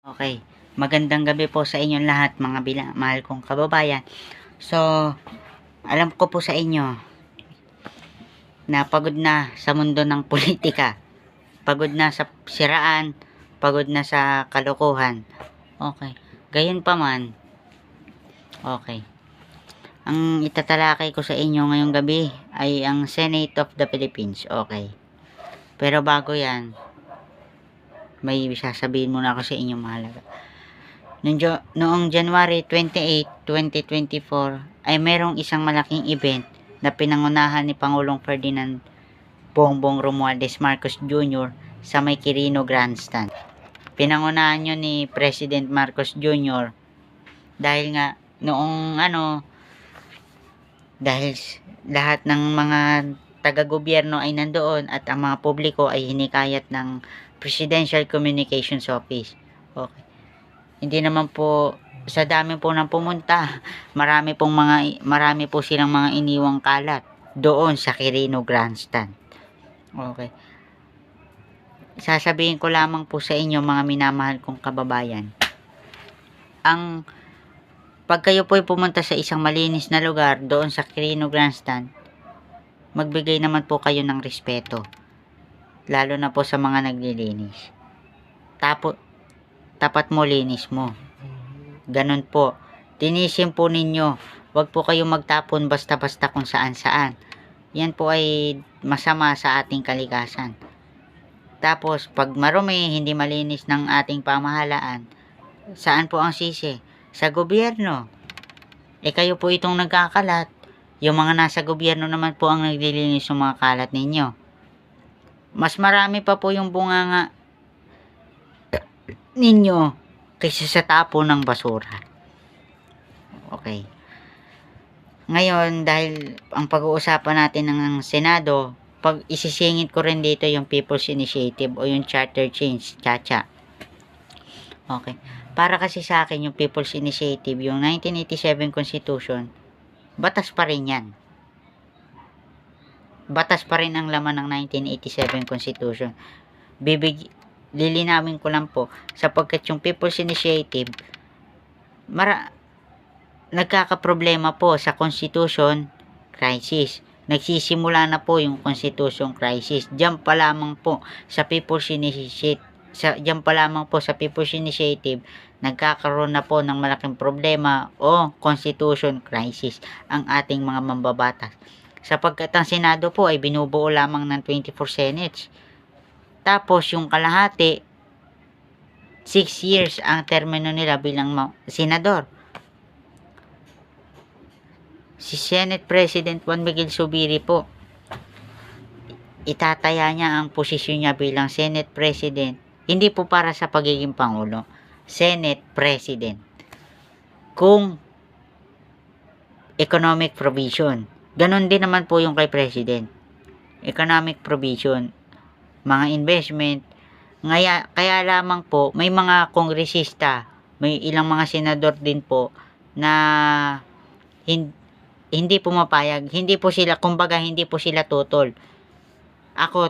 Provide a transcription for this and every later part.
Okay, magandang gabi po sa inyong lahat mga mahal kong kababayan. So, alam ko po sa inyo na pagod na sa mundo ng politika. Pagod na sa siraan, pagod na sa kalokohan. Okay, gayon pa man. Okay, ang itatalakay ko sa inyo ngayong gabi ay ang Senate of the Philippines. Okay, pero bago yan, may sasabihin muna ako sa inyo mahalaga. Noong January 28, 2024 ay merong isang malaking event na pinangunahan ni Pangulong Ferdinand Bongbong Romualdez Marcos Jr. sa may Quirino Grandstand. Pinangunahan yun ni President Marcos Jr. dahil nga noong dahil lahat ng mga taga-gobyerno ay nandoon at ang mga publiko ay hinikayat ng Presidential Communications Office. Okay. Hindi naman po sa dami po ng pumunta, marami po silang mga iniwang kalat doon sa Quirino Grandstand. Okay. Sasabihin ko lamang po sa inyo mga minamahal kong kababayan. Pag kayo po ay pumunta sa isang malinis na lugar doon sa Quirino Grandstand, magbigay naman po kayo ng respeto. Lalo na po sa mga naglilinis. Tapat mo, linis mo. Ganun po. Tinisin po ninyo. Huwag po kayong magtapon basta-basta kung saan-saan. Yan po ay masama sa ating kalikasan. Tapos, pag marumi, hindi malinis ng ating pamahalaan, saan po ang sisi? Sa gobyerno. Kayo po itong nagkakalat. Yung mga nasa gobyerno naman po ang naglilinis ng mga kalat ninyo. Mas marami pa po yung bunganga ninyo kaysa sa tapo ng basura. Okay. Ngayon, dahil ang pag-uusapan natin ng Senado, pag isisingit ko rin dito yung People's Initiative o yung Charter Change, CHACHA. Okay. Para kasi sa akin yung People's Initiative, yung 1987 Constitution, batas pa rin yan. Batas pa rin ang laman ng 1987 Constitution. Lilinawin ko lang po, sapagkat yung People's Initiative, nagkakaproblema po sa Constitution crisis. Nagsisimula na po yung Constitution crisis. Diyan pa lamang po sa People's Initiative, nagkakaroon na po ng malaking problema o Constitution crisis ang ating mga mambabatas. Sapagkat ang Senado po ay binubuo lamang ng 24 Senates. Tapos yung kalahati, 6 years ang termino nila bilang senador. Si Senate President Juan Miguel Zubiri po, itataya niya ang posisyon niya bilang Senate President, hindi po para sa pagiging Pangulo, Senate President. Kung economic provision, ganon din naman po yung kay President. Economic provision, mga investment, kaya lamang po may mga kongresista, may ilang mga senador din po na hindi pumapayag, hindi po sila tutol.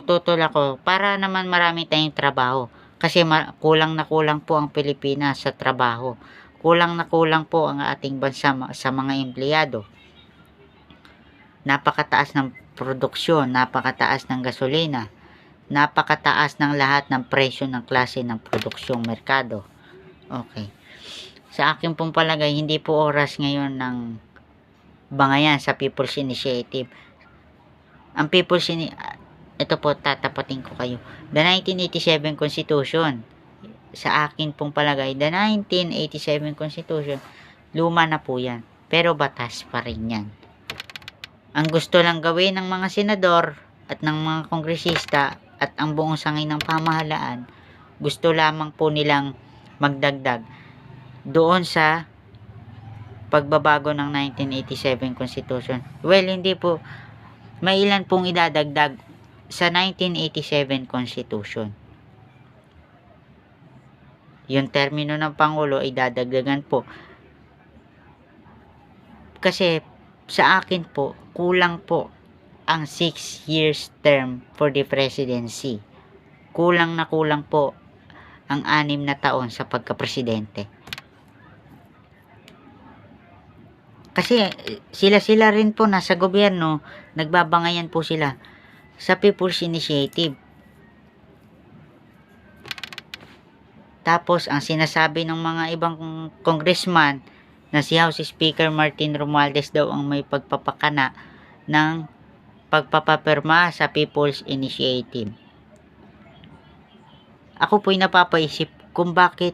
Tutol ako para naman marami tayong trabaho kasi kulang na kulang po ang Pilipinas sa trabaho. Kulang na kulang po ang ating bansa sa mga empleyado. Napakataas ng produksyon, napakataas ng gasolina, napakataas ng lahat ng presyo ng klase ng produksyong merkado. Okay. Sa akin pong palagay, hindi po oras ngayon ng bangayan sa People's Initiative. Ang People's ito po, tatapatin ko kayo. The 1987 Constitution, sa akin pong palagay, the 1987 Constitution, luma na po yan. Pero batas pa rin yan. Ang gusto lang gawin ng mga senador at ng mga kongresista at ang buong sangay ng pamahalaan, gusto lamang po nilang magdagdag doon sa pagbabago ng 1987 Constitution. Well, hindi po, may ilan pong idadagdag sa 1987 Constitution. Yung termino ng Pangulo ay dadagdagan po. Kasi sa akin po, kulang po ang 6 years term for the presidency. Kulang na kulang po ang 6 na taon sa pagkapresidente. Kasi sila rin po nasa gobyerno, nagbabangayan po sila sa People's Initiative. Tapos ang sinasabi ng mga ibang congressman na si House Speaker Martin Romualdez daw ang may pagpapakana ng pagpapapirma sa People's Initiative. Ako po'y napapaisip kung bakit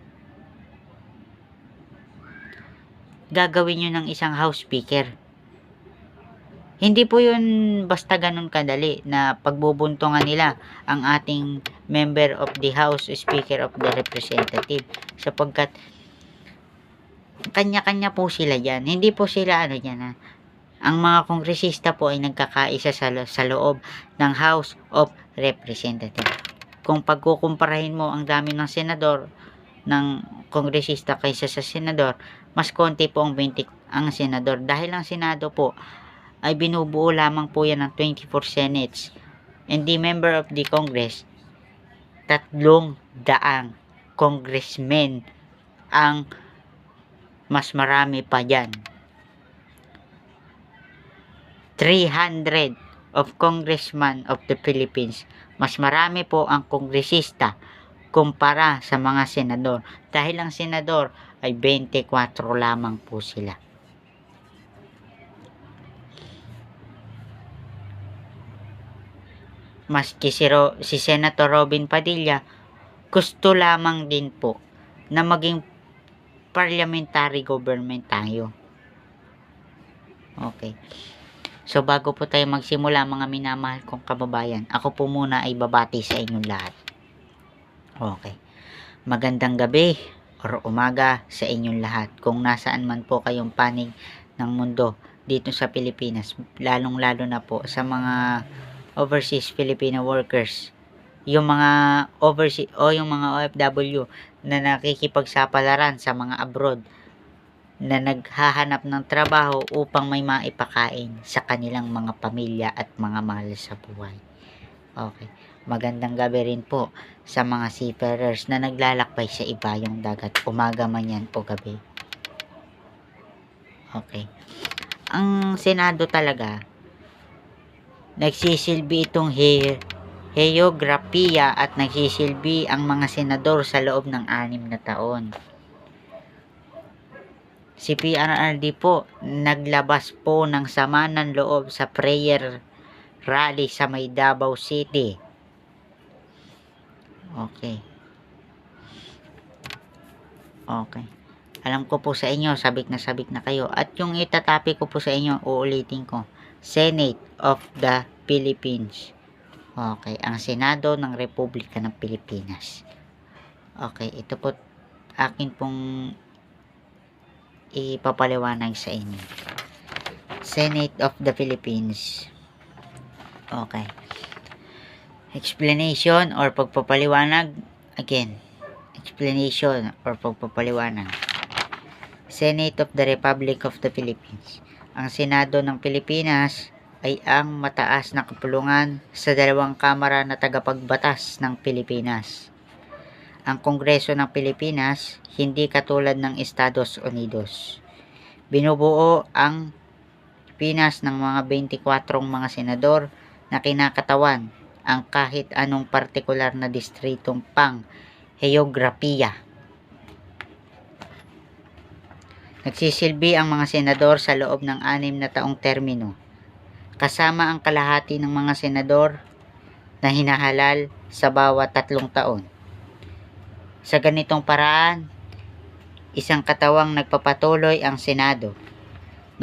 gagawin yun ng isang House Speaker. Hindi po yun basta ganun kadali na pagbubuntungan nila ang ating member of the House, Speaker of the Representative. Sapagkat kanya-kanya po sila dyan. Hindi po sila dyan. Ang mga kongresista po ay nagkakaisa sa loob ng House of Representative. Kung pagkukumparahin mo ang dami ng senador, ng kongresista kaysa sa senador, mas konti po ang senador. Dahil ang Senado po ay binubuo lamang po yan ng 24 Senates. And the member of the Congress, 300 congressmen ang mas marami pa dyan. 300 of congressmen of the Philippines. Mas marami po ang kongresista kumpara sa mga senador. Dahil ang senador ay 24 lamang po sila. Maski si Senator Robin Padilla, gusto lamang din po na maging parliamentary government tayo. Okay. So bago po tayo magsimula mga minamahal kong kababayan, ako po muna ay babati sa inyong lahat. Okay. Magandang gabi or umaga sa inyong lahat. Kung nasaan man po kayong panig ng mundo dito sa Pilipinas, lalong-lalo na po sa mga overseas Filipino workers, yung mga overseas o yung mga OFW na nakikipagsapalaran sa mga abroad na naghahanap ng trabaho upang may maipakain sa kanilang mga pamilya at mga mahal sa buhay. Okay. Magandang gabi rin po sa mga seafarers na naglalakbay sa ibayong dagat, umaga man yan o gabi. Okay. Ang Senado talaga, nagsisilbi itong heograpiya at nagsisilbi ang mga senador sa loob ng 6 na taon. Si PRRD po, naglabas po ng sama ng loob sa prayer rally sa may Davao City. Okay. Okay. Alam ko po sa inyo, sabik na kayo. At yung itatapi ko po sa inyo, uulitin ko. Senate of the Philippines. Okay, ang Senado ng Republika ng Pilipinas. Okay, ito po akin pong ipapaliwanag sa inyo. Senate of the Philippines. Okay. Explanation or pagpapaliwanag. Again, explanation or pagpapaliwanag. Senate of the Republic of the Philippines. Ang Senado ng Pilipinas ay ang mataas na kapulungan sa dalawang kamara na tagapagbatas ng Pilipinas. Ang Kongreso ng Pilipinas, hindi katulad ng Estados Unidos. Binubuo ang Pilipinas ng mga 24 mga senador na kinakatawan ang kahit anong partikular na distritong pang-heograpiya. Nagsisilbi ang mga senador sa loob ng 6 na taong termino, kasama ang kalahati ng mga senador na hinahalal sa bawat 3 taon. Sa ganitong paraan, isang katawang nagpapatuloy ang Senado.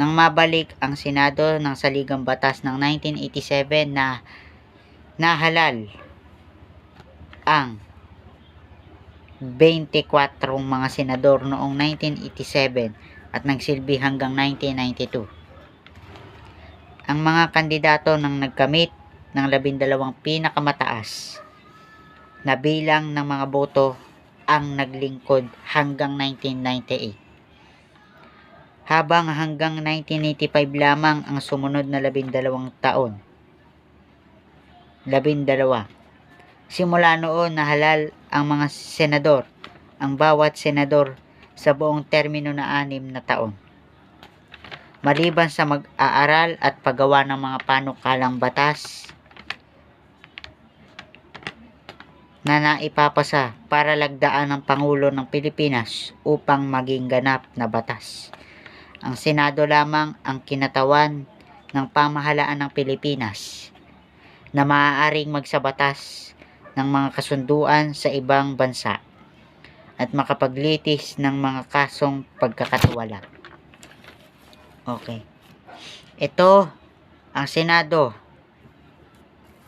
Nang mabalik ang Senado ng saligang batas ng 1987 na nahalal ang 24 mga senador noong 1987 at nagsilbi hanggang 1992. Ang mga kandidato nang nagkamit ng 12 pinakamataas na bilang ng mga boto ang naglingkod hanggang 1998. Habang hanggang 1985 lamang ang sumunod na 12 taon. 12. Simula noon nahalal ang mga senador, ang bawat senador sa buong termino na 6 na taon. Maliban sa mag-aaral at paggawa ng mga panukalang batas na naipapasa para lagdaan ng Pangulo ng Pilipinas upang maging ganap na batas. Ang Senado lamang ang kinatawan ng pamahalaan ng Pilipinas na maaaring magsabatas ng mga kasunduan sa ibang bansa at makapaglitis ng mga kasong pagkakatiwala. Okay. Ito, ang Senado.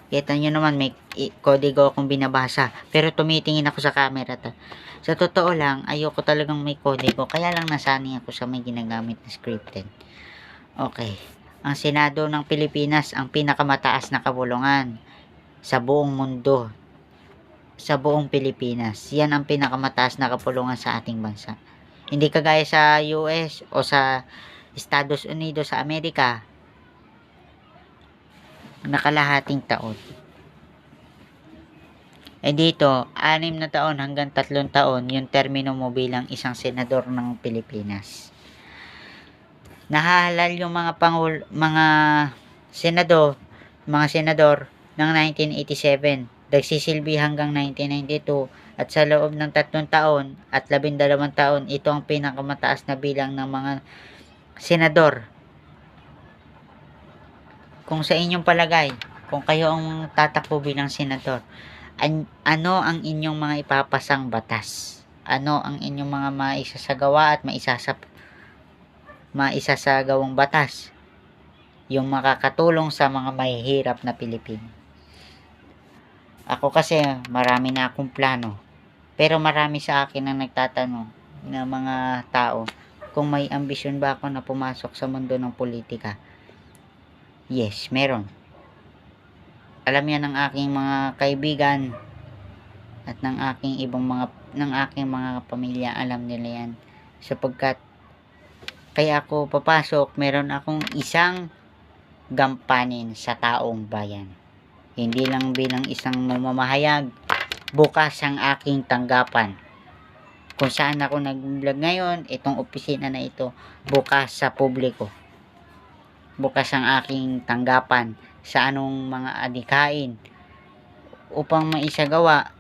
Kita nyo naman, may kodigo akong binabasa. Pero tumitingin ako sa camera. Sa totoo lang, ayoko talagang may kodigo. Kaya lang nasanay ako sa may ginagamit na scripted. Okay. Ang Senado ng Pilipinas ang pinakamataas na kabulungan sa buong mundo. Sa buong Pilipinas. Yan ang pinakamataas na kapulungan sa ating bansa. Hindi kagaya sa US o sa Estados Unidos sa Amerika nakalahating taon. Dito, 6 na taon hanggang 3 taon yung termino mo bilang isang senador ng Pilipinas. Nahahalal yung mga senador ng 1987, nagsisilbi hanggang 1992 at sa loob ng 3 taon at 12 taon, ito ang pinakamataas na bilang ng mga senador. Kung sa inyong palagay, kung kayo ang tatakbo bilang senador, ano ang inyong mga ipapasang batas? Ano ang inyong mga maisasagawa at maisasagawang batas? Yung makakatulong sa mga mahihirap na Pilipino. Ako kasi marami na akong plano. Pero marami sa akin ang nagtatanong na mga tao kung may ambisyon ba ako na pumasok sa mundo ng politika. Yes, meron. Alam yan ng aking mga kaibigan at ng aking mga pamilya, alam nila yan. Sapagkat kaya ako papasok, meron akong isang gampanin sa taong bayan. Hindi lang bilang isang mamamahayag, bukas ang aking tanggapan. Kung saan ako nag-vlog ngayon, itong opisina na ito, bukas sa publiko. Bukas ang aking tanggapan sa anong mga adhikain upang maisagawa.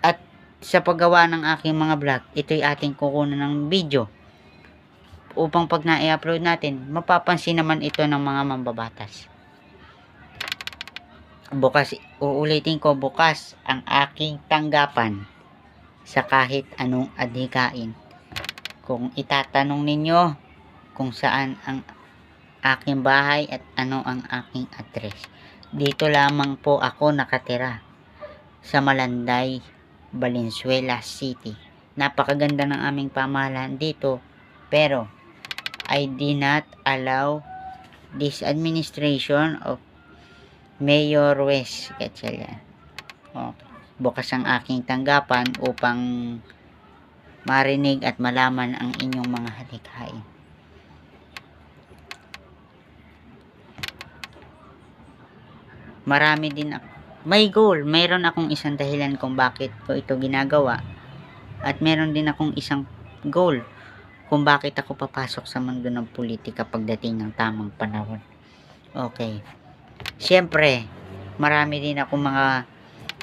At sa paggawa ng aking mga vlog, ito'y ating kukunan ng video upang pag na-i-upload natin, mapapansin naman ito ng mga mambabatas. Bukas, uulitin ko, bukas ang aking tanggapan sa kahit anong adhikain. Kung itatanong ninyo kung saan ang aking bahay at ano ang aking address, dito lamang po ako nakatira sa Malanday, Valenzuela City. Napakaganda ng aming pamahalaan dito, pero I did not allow this administration of Mayor Wes Gatchalian. Okay. Bukas ang aking tanggapan upang marinig at malaman ang inyong mga hadikain. Marami din may goal. Meron akong isang dahilan kung bakit ko ito ginagawa. At meron din akong isang goal kung bakit ako papasok sa mundo ng politika pagdating ng tamang panahon. Okay. Siyempre, marami din akong mga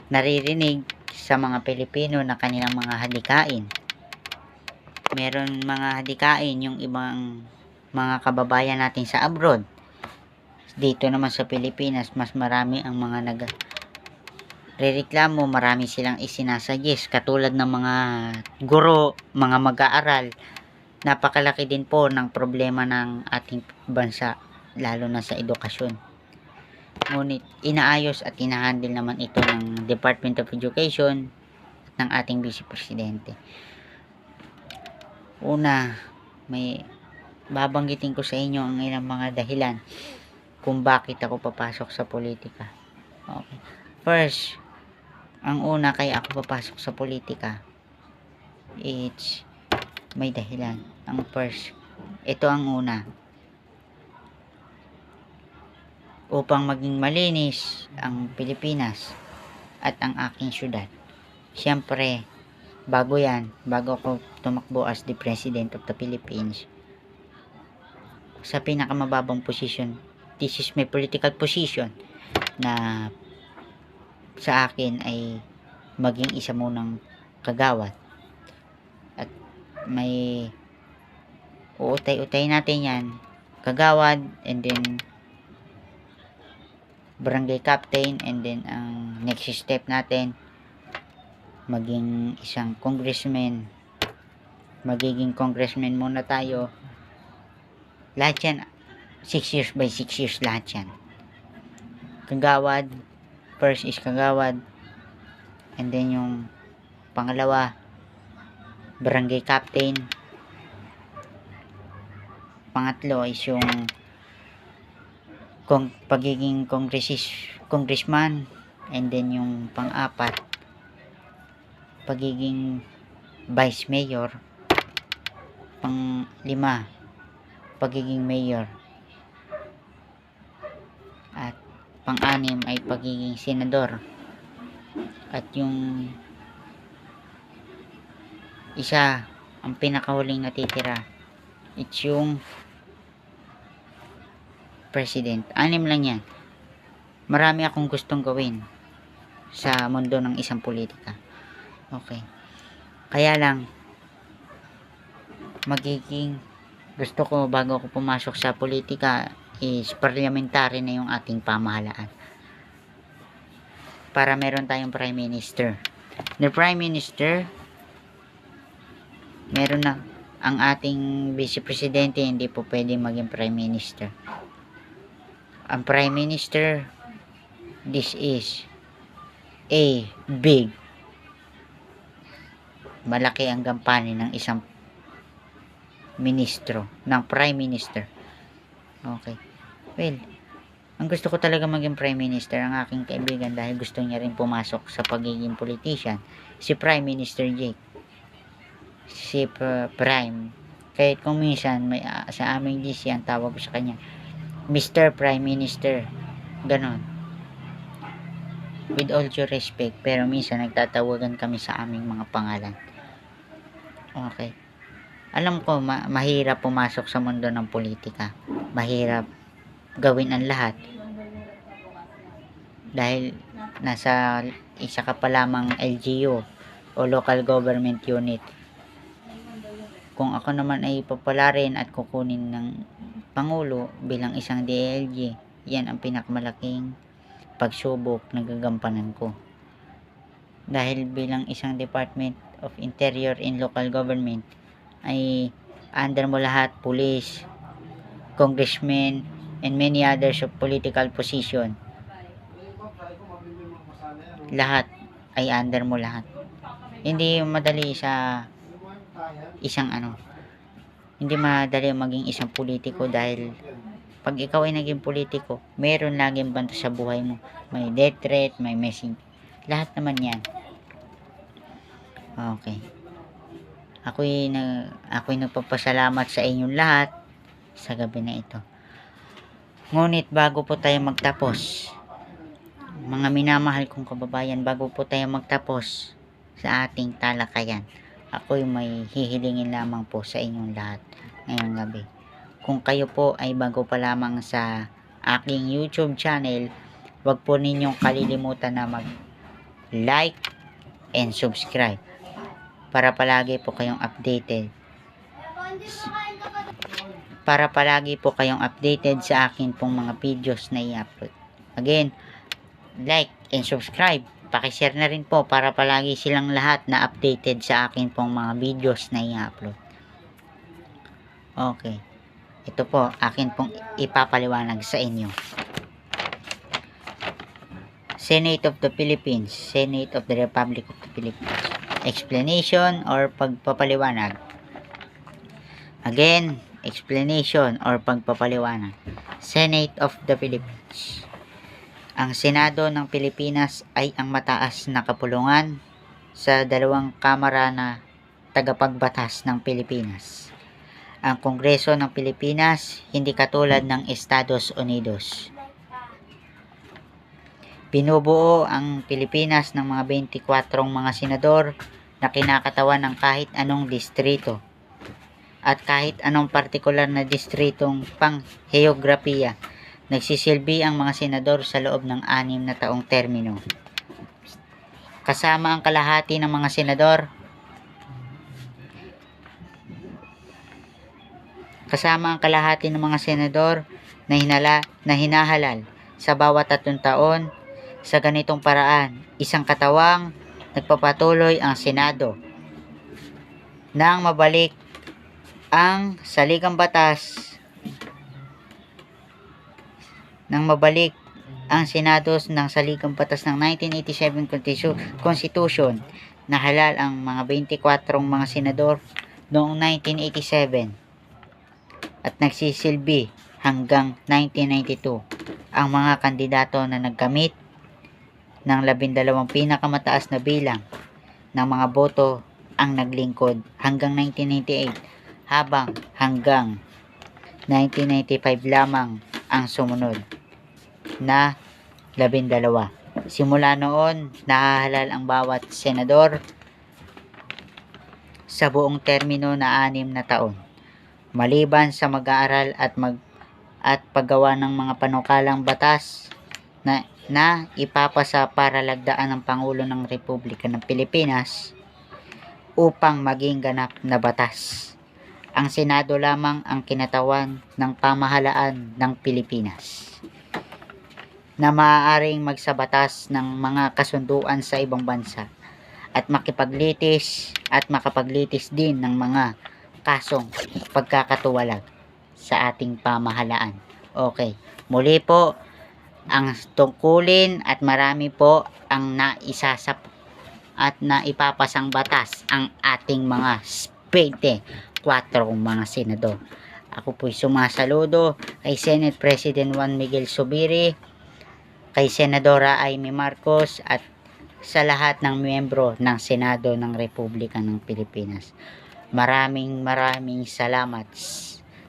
naririnig sa mga Pilipino na kanilang mga hadikain. Meron mga hadikain yung ibang mga kababayan natin sa abroad. Dito naman sa Pilipinas, mas marami ang mga nagrereklamo, marami silang isinasuggest, katulad ng mga guro, mga mag-aaral. Napakalaki din po ng problema ng ating bansa, lalo na sa edukasyon. Ngunit inaayos at inahandle naman ito ng Department of Education at ng ating Vice Presidente. Una, may babanggitin ko sa inyo ang ilang mga dahilan kung bakit ako papasok sa politika. Okay. First, ang una kaya ako papasok sa politika, it's may dahilan. Ang first, ito ang una. Upang maging malinis ang Pilipinas, at ang aking syudad. Siyempre, bago ako tumakbo as the President of the Philippines, sa pinakamababang posisyon, this is my political position, na sa akin ay maging isa munang kagawad. At may uutay-utay natin yan, kagawad, and then barangay captain, and then ang next step natin maging isang congressman. Magiging congressman muna tayo. Lahat yan 6 years by 6 years, lahat yan. Kagawad, first is kagawad, and then yung pangalawa barangay captain, pangatlo is yung pagiging congressman, and then yung pang-apat pagiging vice mayor, pang-lima pagiging mayor, at pang-anim ay pagiging senador, at yung isa, ang pinakahuling natitira, it's yung president. 6 lang yan. Marami akong gustong gawin sa mundo ng isang politika. Okay. Kaya lang, gusto ko bago ako pumasok sa politika is parliamentary na yung ating pamahalaan. Para meron tayong prime minister. The prime minister, meron na. Ang ating vice presidente hindi po pwedeng maging prime minister. Ang prime minister, this is a big, malaki ang gampanin ng isang ministro, ng prime minister. Okay. Well, ang gusto ko talaga maging prime minister, ang aking kaibigan, dahil gusto niya rin pumasok sa pagiging politician, si Prime Minister Jake. Si Prime. Kahit kung minsan, sa aming DC, ang tawag ko sa kanya, Mr. Prime Minister. Ganon. With all due respect, pero minsan nagtatawagan kami sa aming mga pangalan. Okay. Alam ko, mahirap pumasok sa mundo ng politika. Mahirap gawin ang lahat. Dahil nasa isa ka pa lamang LGU o local government unit. Kung ako naman ay papalarin at kukunin ng Pangulo bilang isang DLG, yan ang pinakamalaking pagsubok na gagampanan ko. Dahil bilang isang Department of Interior in Local Government, ay under mo lahat, police, congressmen, and many others of political position. Lahat ay under mo lahat. Hindi madali sa isang hindi madali maging isang politiko, dahil pag ikaw ay naging politiko, meron laging banta sa buhay mo. May death threat, may messing. Lahat naman yan. Okay. Ako'y nagpapasalamat sa inyong lahat sa gabi na ito. Ngunit bago po tayo magtapos, mga minamahal kong kababayan, bago po tayo magtapos sa ating talakayan, ako'y may hihilingin lamang po sa inyong lahat ngayong gabi. Kung kayo po ay bago pa lamang sa aking YouTube channel, huwag po ninyong kalilimutan na mag-like and subscribe para palagi po kayong updated. Para palagi po kayong updated sa akin pong mga videos na i-upload. Again, like and subscribe. Pakishare na rin po para palagi silang lahat na updated sa akin pong mga videos na i-upload. Okay. Ito po, akin pong ipapaliwanag sa inyo. Senate of the Philippines, Senate of the Republic of the Philippines. Explanation or pagpapaliwanag. Again, explanation or pagpapaliwanag. Senate of the Philippines. Ang Senado ng Pilipinas ay ang mataas na kapulungan sa dalawang kamara na tagapagbatas ng Pilipinas. Ang Kongreso ng Pilipinas hindi katulad ng Estados Unidos. Binubuo ang Pilipinas ng mga 24 mga senador na kinakatawan ng kahit anong distrito at kahit anong partikular na distritong pang-heograpiya. Nagsisilbi ang mga senador sa loob ng 6 na taong termino. Kasama ang kalahati ng mga senador na hinahalal sa bawat 3 taon. Sa ganitong paraan, isang katawang nagpapatuloy ang Senado nang mabalik ang saligang batas ng saligang batas ng 1987 Constitution na halal ang mga 24 mga senador noong 1987 at nagsisilbi hanggang 1992 ang mga kandidato na nagkamit ng 12 pinakamataas na bilang ng mga boto ang naglingkod hanggang 1998, habang hanggang 1995 lamang ang sumunod na 12. Simula noon, nahahalal ang bawat senador sa buong termino na 6 na taon, maliban sa mag-aaral at paggawa ng mga panukalang batas na ipapasa para lagdaan ng Pangulo ng Republika ng Pilipinas upang maging ganap na batas. Ang Senado lamang ang kinatawan ng pamahalaan ng Pilipinas na maaaring magsabatas ng mga kasunduan sa ibang bansa at makapaglitis din ng mga kasong pagkakatuwalag sa ating pamahalaan. Okay, muli po ang tungkulin at marami po ang naisasap at naipapasang batas ang ating mga 24 mga senador. Ako po'y sumasaludo kay Senate President Juan Miguel Zubiri, kay Senadora Amy Marcos at sa lahat ng miyembro ng Senado ng Republika ng Pilipinas. Maraming salamat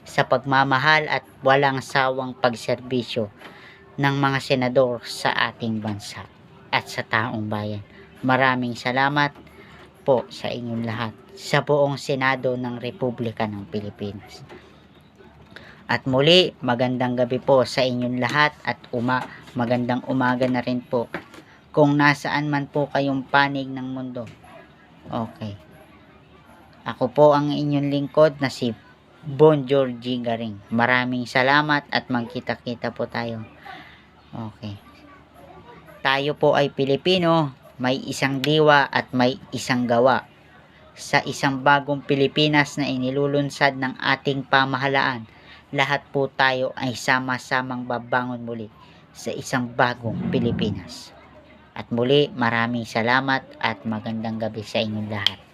sa pagmamahal at walang sawang pagserbisyo ng mga senador sa ating bansa at sa taong bayan. Maraming salamat po sa inyong lahat sa buong Senado ng Republika ng Pilipinas. At muli, magandang gabi po sa inyong lahat at magandang umaga na rin po kung nasaan man po kayong panig ng mundo. Okay. Ako po ang inyong lingkod na si Bonjour G. Garing. Maraming salamat at magkita-kita po tayo. Okay. Tayo po ay Pilipino, may isang diwa at may isang gawa. Sa isang bagong Pilipinas na inilulunsad ng ating pamahalaan, lahat po tayo ay sama-samang babangon muli sa isang bagong Pilipinas. At muli, maraming salamat at magandang gabi sa inyong lahat.